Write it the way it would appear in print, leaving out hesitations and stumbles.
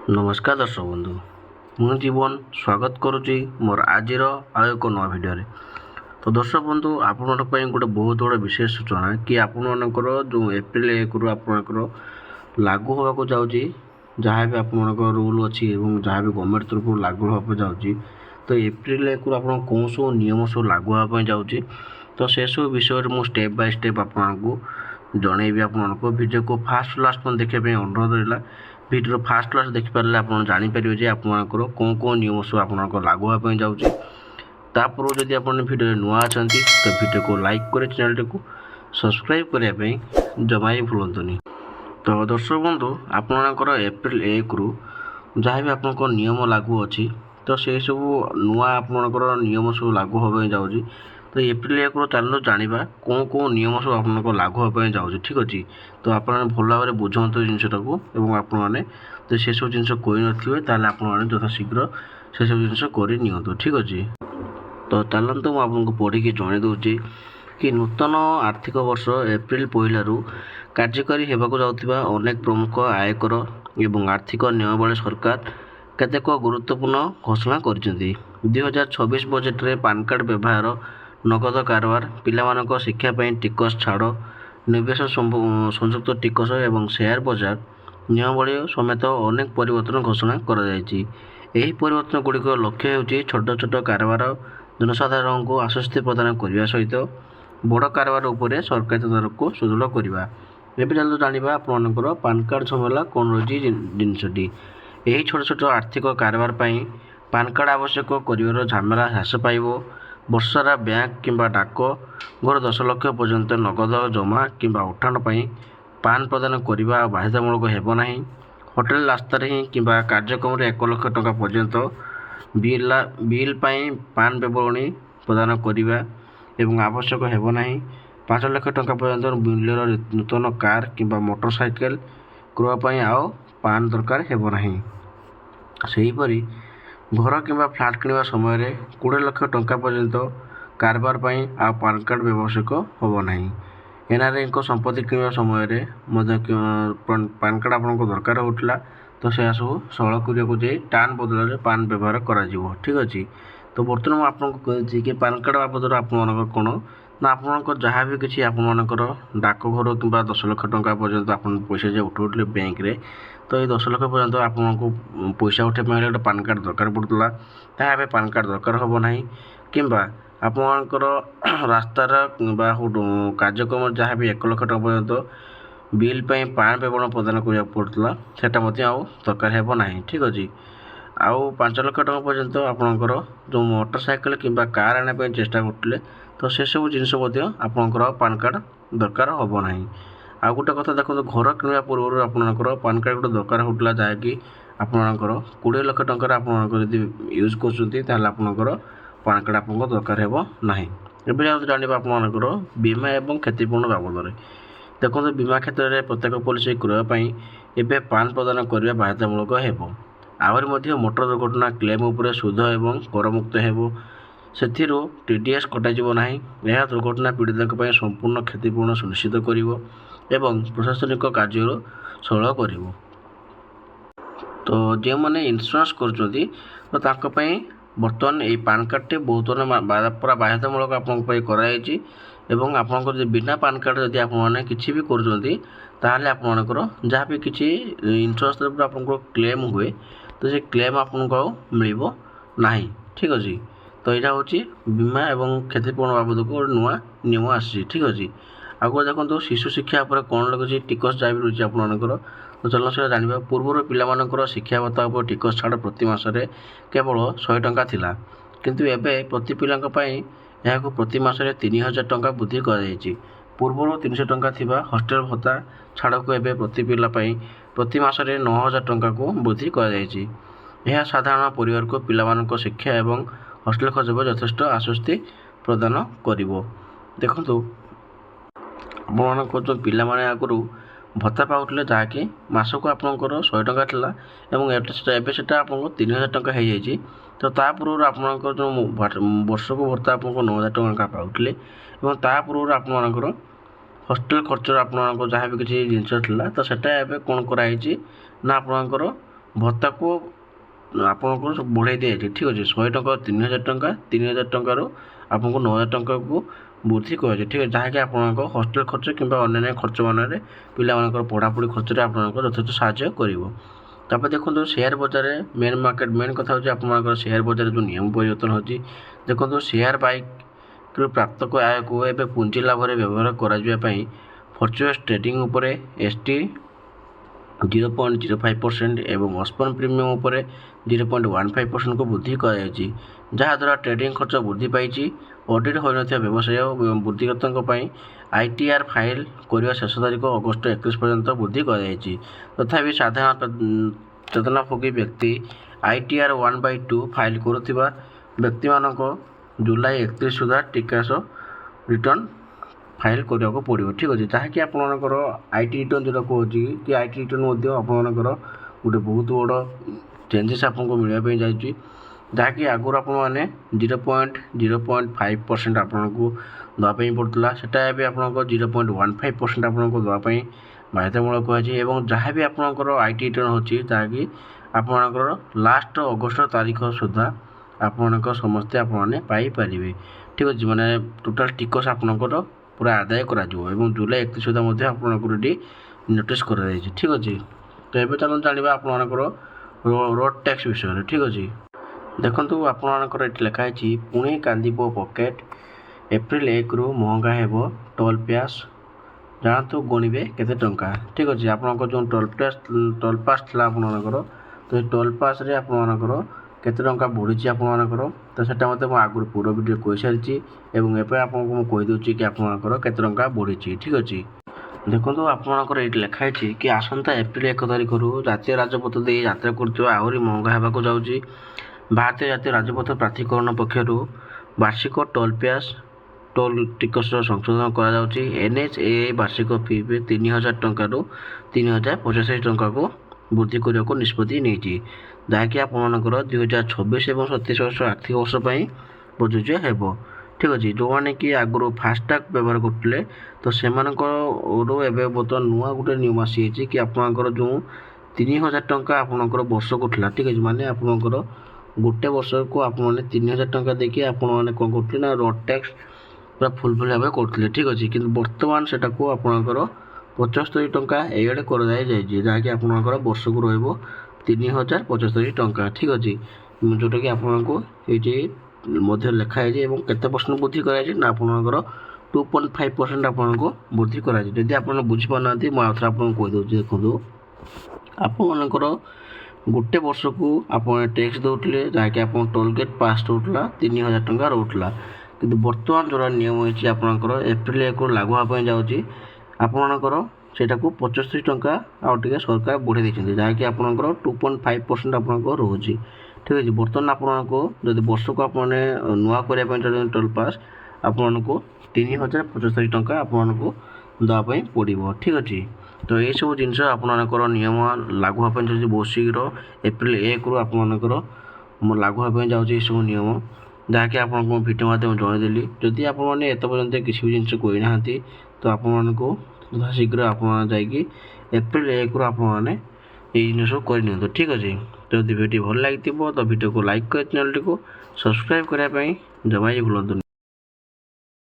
नमस्कार दर्शक बंधु मु जीवन स्वागत करुच्ची मोर आज एक नवा भिडियो तो दर्शक बंधु आपण गोटे बहुत बड़ा विशेष सूचना कि आपणकर जो एप्रिल 1 रु आपणकर लागू होगा जाऊँगी जहाँ भी आपणकर रूल अच्छी जहाँ भी गवर्नमेंट तरफ लागू होगा जाऊँगी तो एप्रिल 1 रु आप कौन सब नियम सब लागू होगा जाऊँगी तो से सब विषय में मुझे स्टेप बाय स्टेप आपको जनइबी आपको वीडियो को फास्ट लास्ट में देखा अनुरोध रहा भिडियो फास्ट लास्ट देखिपारे आप जापर जे आपंकर कौन कौन नियम सब आप लागू होगा जाऊँगी तापर जदि आप भिडियो नुआ अच्छा तो भिडियो को लाइक कर चैनल को सब्सक्राइब करने जमा ही भूलुनि। तो दर्शक बंधु आपणकर एप्रिल 1 रु जहाँ भी आप नियम लागू अच्छी तो से सब नुआ आपणकर नियम सब लागू होगा जाऊँगी तो एप्रिल 1 रु चलो जाना कौन कौन नियम सब आप लागू होगा जाऊँगी ठीक अच्छे तो आप भल भाव में बुझाते जिनटा को आपने तो से सब जिन कही नए आप यथाशीघ्र से सब जिन कर ठीक अच्छे। तो चलते मुझे आपको पढ़ी जन दूसरी कि नूतन आर्थिक वर्ष एप्रिल 1 रु कार्यकारी होगा जाऊँगा अनेक प्रमुख आयकर एवं आर्थिक नियमावली सरकार केतेक गुरुत्वपूर्ण घोषणा कर 2026 बजेट रे पान कार्ड व्यवहार नगद कारबार पिलामानक शिक्षापी टिकस छाड़ निवेश संयुक्त टिकस एवं शेयर बजार नियमावली समेत अनेक परिवर्तन घोषणा कर परिवर्तन गुड़िक लक्ष्य होची छोट छोट कारबार जनसाधारण को आश्वस्ति प्रदान करने सहित बड़ कारबार उपरे सरकारी तदारक को सुदृढ़ करवा। एवं चलते जाना आपंकर पान कार्ड झमेला कौन रही जिनटी यही छोट छोट आर्थिक कारबार पान कार्ड आवश्यक कर झमेला ह्रास पाइब वर्षारा बैंक किंबा डाक घर 10 लाख पर्यंत नगद जमा किंबा उठाण पान प्रदान करने बाध्यतामूलक हेबना होटेल रास्तार ही किंबा कार्यक्रम 1 लाख टंका पर्यंत बिल पान विवरणी प्रदान करने एवं आवश्यक हेबना 5 लाख टंका पर्यंत मूल्यर नूतन कार किंबा मोटरसाइकेल क्रय आओ पान दरकार हेबना सेहीपरि घर किंबा फ्लाट किणवा समय 20 लाख टंका पर्यंत कारबार आ पान कार्ड आवश्यक होबना एनआरआई संपत्ति किणवा समय पान कार्ड आपको दरकार होता तो से सब सरल करने जाए टान बदल पान व्यवहार कर ठीक अच्छे। तो बर्तमान मुझे आपको कही कि पान कार्ड बाबद आपर कौन ना आपंकर जहाँ भी किसी आपर डाकघर कि 10 लाख टंका पर्यंत आप पैसा जो उठाऊले बैंक रे तो ये 10 लाख पर्यंत आपको पैसा उठाई गोटे पान कार्ड दरकार पड़ता ताकि पान कार्ड दरकार होना किंबा आपंकर रास्तार कार्यक्रम जहाँ भी 1 लाख टंका पर्यंत बिल पान विवरण प्रदान करा पड़ता सेटा दरकार होना ठीक अच्छे। आउ 5 लाख टंका पर्यंत आपंकर जो मोटरसाइकेल किंबा कार आने चेष्टा करते तो से सब जिनस आपंकर पान कार्ड दरकार होना आ गोटे कथा देखो घर किणवा पूर्व आपंकर पान कार्ड गोटे दरकार होता जहाँकि आपंकर 20 लाख टंका आपंकर यूज कर पान कार्ड आपको दरकार होना एवं जाना आपंकर बीमा एवं क्षतिपूर्ण बाबद देखो बीमा क्षेत्र में प्रत्येक पॉलिसी क्रय एवं पान प्रदान करने बाध्यतामूलक हो आहरी मोटर दुर्घटना क्लेम उपरे सुध एवं करमुक्त हो टीडीएस कटाଯିव ना यह दुर्घटना पीड़ित संपूर्ण क्षतिपूर्ण सुनिश्चित कर प्रशासनिक कार्य सरल कर। तो जो मैंने इंश्योरेंस कर बर्तमान ये पान कार्ड टे बहुत पूरा बाध्यतामूलक आपंकर एवं आपंकर बिना पान कार्ड जदि आपने किसी भी कर आपंकर जहाँ भी किसी इंश्योरेंस तरफ आपको क्लेम हुए तो से क्लेम आपको मिल ना ठीक अच्छे। तो यहाँ हूँ बीमा एवं क्षतिपूर्ण बाबद को नुआ नियम आसी ठीक अच्छे। आगे देखो शिशु शिक्षा पर कौन लगे टिकस जहाँ भी रही आपंकर तो चलो से जाना पूर्वर पिलामानकर शिक्षा भत्ता उपर टिकस छाड़ प्रति मासरे केवल 100 टंका थिला किंतु एबे प्रति पिलांक पई यह प्रति मासरे 3000 टंका वृद्धि कर पूर्वर 300 टंका थिबा हॉस्टेल भत्ता छाड़ को एबे प्रति पिला पई प्रति मासरे 9000 टंका को वृद्धि कर यह साधारण परिवार को पिलामानक शिक्षा एवं हॉस्टेल खर्च यथेष्ट आश्वस्ति प्रदान करिवो। देखंतु आपन पिला माने आगु भत्ता पाउले जहाँकि मासक आपंकर 100 टंका था एवं से आपको 3000 टंका हो जाए तो ता पूर्व आपंकर जो वर्षक भत्ता आपको 9000 टंका पाउले और ता पूर्व आपंकर हॉस्टेल खर्च आपको जहाँ भी किसी जिनस था तो सेटा एबे कौन कराई ना आपंकर ଭତ୍ତାକୁ ଆପଣଙ୍କୁ ବଢ଼ାଇ ଦିଆଯାଇଛି। ଠିକ୍ ଅଛି, 100 ଟଙ୍କା 3000 ଟଙ୍କା, 3000 ଟଙ୍କାରୁ ଆପଣଙ୍କୁ 9000 ଟଙ୍କାକୁ ବୃଦ୍ଧି କରାଯାଇଛି। ଠିକ୍ ଅଛି, ଯାହାକି ଆପଣଙ୍କ ହଷ୍ଟେଲ ଖର୍ଚ୍ଚ କିମ୍ବା ଅନ୍ୟାନ୍ୟ ଖର୍ଚ୍ଚମାନରେ ପିଲାମାନଙ୍କର ପଢ଼ାପଢ଼ି ଖର୍ଚ୍ଚରେ ଆପଣଙ୍କୁ ଯଥେଷ୍ଟ ସାହାଯ୍ୟ କରିବ। ତାପରେ ଦେଖନ୍ତୁ ସେୟାର ବଜାରରେ ମେନ୍ କଥା ହେଉଛି ଆପଣଙ୍କର ସେୟାର ବଜାରରେ ଯେଉଁ ନିୟମ ପରିବର୍ତ୍ତନ ହେଉଛି। ଦେଖନ୍ତୁ ସେୟାର ବାଇକ୍ରୁ ପ୍ରାପ୍ତ ଆୟକୁ ଏବେ ପୁଞ୍ଜି ଲାଭରେ ବ୍ୟବହାର କରାଯିବା ପାଇଁ ଫର୍ଚୁନସ୍ ଟ୍ରେଡିଂ ଉପରେ ST 0.05% ଏବଂ ଅସ୍ପନ୍ ପ୍ରିମିୟମ୍ ଉପରେ 0.15%କୁ ବୃଦ୍ଧି କରାଯାଇଛି, ଯାହାଦ୍ୱାରା ଟ୍ରେଡିଂ ଖର୍ଚ୍ଚ ବୃଦ୍ଧି ପାଇଛି। ଅଡିଟ୍ ହୋଇନଥିବା ବ୍ୟବସାୟ ଏବଂ ବୃଦ୍ଧିକର୍ତ୍ତାଙ୍କ ପାଇଁ ITR ଫାଇଲ୍ କରିବା ଶେଷ ତାରିଖ ଅଗଷ୍ଟ 31 ପର୍ଯ୍ୟନ୍ତ ବୃଦ୍ଧି କରାଯାଇଛି। ତଥାପି ସାଧାରଣ ଚେତନାଭୋଗୀ ବ୍ୟକ୍ତି ITR 1/2 ଫାଇଲ୍ କରୁଥିବା ବ୍ୟକ୍ତିମାନଙ୍କ ଜୁଲାଇ 31 ସୁଦ୍ଧା ଟିକସ ରିଟର୍ଣ୍ଣ ଫାଇଲ୍ କରିବାକୁ ପଡ଼ିବ। ଠିକ୍ ଅଛି, ଯାହାକି ଆପଣଙ୍କର IT ରିଟର୍ଣ୍ଣ ଯେଉଁଟା କହୁଛି କି IT ରିଟର୍ଣ୍ଣ ମଧ୍ୟ ଆପଣଙ୍କର ଗୋଟେ ବହୁତ ବଡ଼ ଚେଞ୍ଜେସ୍ ଆପଣଙ୍କୁ ମିଳିବା ପାଇଁ ଯାଉଛି, ଯାହାକି ଆଗରୁ ଆପଣମାନେ 0.05% ଆପଣଙ୍କୁ ଦେବା ପାଇଁ ପଡ଼ୁଥିଲା, ସେଟା ଏବେ ଆପଣଙ୍କ 0.15% ଆପଣଙ୍କୁ ଦେବା ପାଇଁ ବାଧ୍ୟତାମୂଳକ ଅଛି। ଏବଂ ଯାହା ବି ଆପଣଙ୍କର IT ରିଟର୍ଣ୍ଣ ହେଉଛି, ଯାହାକି ଆପଣଙ୍କର ଲାଷ୍ଟ ଅଗଷ୍ଟ ତାରିଖ ସୁଦ୍ଧା ଆପଣଙ୍କ ସମସ୍ତେ ଆପଣମାନେ ପାଇପାରିବେ। ଠିକ୍ ଅଛି, ମାନେ ଟୋଟାଲ୍ ଟିକସ ଆପଣଙ୍କର ପୁରା ଆଦାୟ କରାଯିବ ଏବଂ ଜୁଲାଇ 31 ସୁଦ୍ଧା ମଧ୍ୟ ଆପଣଙ୍କର ଏଠି ନୋଟିସ୍ କରାଯାଇଛି। ଠିକ୍ ଅଛି, ତ ଏବେ ଚାଲନ୍ତୁ ଜାଣିବା ଆପଣଙ୍କର ରୋଡ୍ ଟ୍ୟାକ୍ସ ବିଷୟରେ। ଠିକ୍ ଅଛି, ଦେଖନ୍ତୁ ଆପଣଙ୍କର ଏଠି ଲେଖା ହେଇଛି ପୁଣି କାନ୍ଦିବ ପକେଟ୍, ଏପ୍ରିଲ 1ରୁ ମହଙ୍ଗା ହେବ ଟୋଲ୍ ପ୍ୟାସ୍, ଜାଣନ୍ତୁ ଗଣିବେ କେତେ ଟଙ୍କା। ଠିକ୍ ଅଛି, ଆପଣଙ୍କ ଯେଉଁ ଟୋଲ୍ ପାସ୍ ଥିଲା ଆପଣମାନଙ୍କର, ତ ଏ ଟୋଲ୍ ପାସ୍ରେ ଆପଣମାନଙ୍କର କେତେ ଟଙ୍କା ବଢ଼ିଛି ଆପଣମାନଙ୍କର, ତ ସେଟା ମଧ୍ୟ ମୁଁ ଆଗରୁ ପୂର୍ବ ଭିଡ଼ିଓ କହିସାରିଛି ଏବଂ ଏବେ ଆପଣଙ୍କୁ ମୁଁ କହିଦେଉଛି କି ଆପଣଙ୍କର କେତେ ଟଙ୍କା ବଢ଼ିଛି। ଠିକ୍ ଅଛି, ଦେଖନ୍ତୁ ଆପଣଙ୍କର ଏଇଠି ଲେଖା ହେଇଛି କି ଆସନ୍ତା ଏପ୍ରିଲ 1 ତାରିଖରୁ ଜାତୀୟ ରାଜପଥ ଦେଇ ଯାତ୍ରା କରୁଥିବା ଆହୁରି ମହଙ୍ଗା ହେବାକୁ ଯାଉଛି। ଭାରତୀୟ ଜାତୀୟ ରାଜପଥ ପ୍ରାଧିକରଣ ପକ୍ଷରୁ ବାର୍ଷିକ ଟୋଲ୍ ଟିକସର ସଂଶୋଧନ କରାଯାଉଛି। NHAI ବାର୍ଷିକ ଫି 3000 ଟଙ୍କାରୁ 3085 ଟଙ୍କାକୁ ବୃଦ୍ଧି କରିବାକୁ ନିଷ୍ପତ୍ତି ନେଇଛି, ଯାହାକି ଆପଣମାନଙ୍କର 2026 ଏବଂ 27 ଆର୍ଥିକ ବର୍ଷ ପାଇଁ ପ୍ରଯୁଜ୍ୟ ହେବ। ଠିକ୍ ଅଛି, ଯେଉଁମାନେ କି ଆଗରୁ ଫାଷ୍ଟାଗ୍ ବ୍ୟବହାର କରୁଥିଲେ, ତ ସେମାନଙ୍କରୁ ଏବେ ବର୍ତ୍ତମାନ ନୂଆ ଗୋଟେ ନିୟମ ଆସିଯାଇଛି କି ଆପଣଙ୍କର ଯେଉଁ 3000 ଟଙ୍କା ଆପଣଙ୍କର ବର୍ଷକୁ ଥିଲା। ଠିକ୍ ଅଛି, ମାନେ ଆପଣଙ୍କର ଗୋଟେ ବର୍ଷକୁ ଆପଣମାନେ 3000 ଟଙ୍କା ଦେଇକି ଆପଣମାନେ କ'ଣ କରୁଥିଲେ ନା ରୋଡ୍ ଟ୍ୟାକ୍ସ ପୁରା ଫୁଲ୍ ଭାବେ କରୁଥିଲେ। ଠିକ୍ ଅଛି, କିନ୍ତୁ ବର୍ତ୍ତମାନ ସେଟାକୁ ଆପଣଙ୍କର 75 ଟଙ୍କା ଏଇଆଡ଼େ କରାଯାଇଛି, ଯାହାକି ଆପଣଙ୍କର ବର୍ଷକୁ ରହିବ 3075 ଟଙ୍କା। ଠିକ୍ ଅଛି, ଯେଉଁଟାକି ଆପଣଙ୍କୁ ଏଇଠି ମଧ୍ୟ ଲେଖା ହେଇଛି ଏବଂ କେତେ ପରସେଣ୍ଟ ବୃଦ୍ଧି କରାଯାଇଛି ନା ଆପଣଙ୍କର 2.5% ଆପଣଙ୍କୁ ବୃଦ୍ଧି କରାଯାଇଛି। ଯଦି ଆପଣ ବୁଝିପାରୁନାହାନ୍ତି ମୁଁ ଆଉଥରେ ଆପଣଙ୍କୁ କହିଦେଉଛି। ଦେଖନ୍ତୁ ଆପଣମାନଙ୍କର ଗୋଟେ ବର୍ଷକୁ ଆପଣ ଟ୍ୟାକ୍ସ ଦେଉଥିଲେ, ଯାହାକି ଆପଣ ଟୋଲ୍ ଗେଟ୍ ପାସ୍ ରହୁଥିଲା 3000 ଟଙ୍କା ରହୁଥିଲା, କିନ୍ତୁ ବର୍ତ୍ତମାନ ଯେଉଁଟା ନିୟମ ହେଇଛି ଆପଣଙ୍କର ଏପ୍ରିଲ 1ରୁ ଲାଗୁ ହେବା ପାଇଁ ଯାଉଛି, ଆପଣଙ୍କର ସେଇଟାକୁ 75 ଟଙ୍କା ଆଉ ଟିକେ ସରକାର ବଢ଼ାଇ ଦେଇଛନ୍ତି, ଯାହାକି ଆପଣଙ୍କର 2.5% ଆପଣଙ୍କର ରହୁଛି। ଠିକ୍ ଅଛି, ବର୍ତ୍ତମାନ ଆପଣଙ୍କୁ ଯଦି ବର୍ଷକୁ ଆପଣମାନେ ନୂଆ କରିବା ପାଇଁ ଚାହୁଁଛନ୍ତି ଟୋଲ୍ ପାସ୍, ଆପଣଙ୍କୁ 3075 ଟଙ୍କା ଆପଣଙ୍କୁ ଦେବା ପାଇଁ ପଡ଼ିବ। ଠିକ୍ ଅଛି, ତ ଏଇସବୁ ଜିନିଷ ଆପଣମାନଙ୍କର ନିୟମ ଲାଗୁ ହେବା ପାଇଁ ଯାଉଛି ବହୁତ ଶୀଘ୍ର ଏପ୍ରିଲ 1ରୁ ଆପଣମାନଙ୍କର ଲାଗୁ ହେବା ପାଇଁ ଯାଉଛି ଏସବୁ ନିୟମ, ଯାହାକି ଆପଣଙ୍କୁ ମୁଁ ଭିଡ଼ିଓ ମାଧ୍ୟମରେ ଜଣାଇଦେଲି। ଯଦି ଆପଣମାନେ ଏତେ ପର୍ଯ୍ୟନ୍ତ କିଛି ବି ଜିନିଷ କରିନାହାନ୍ତି, ତ ଆପଣମାନଙ୍କୁ ଯଥାଶୀଘ୍ର ଆପଣମାନେ ଯାଇକି ଏପ୍ରିଲ 1ରୁ ଆପଣମାନେ ଏଇ ଜିନିଷକୁ କରିନିଅନ୍ତୁ। ଠିକ୍ ଅଛି, ଯଦି ଭିଡ଼ିଓ ଭଲ ଲାଗିଥିବ ତ ଭିଡ଼ିଓକୁ ଲାଇକ୍ କରି ଚ୍ୟାନେଲଟିକୁ ସବସ୍କ୍ରାଇବ୍ କରିବା ପାଇଁ ଜମା ବି ଭୁଲନ୍ତୁନି।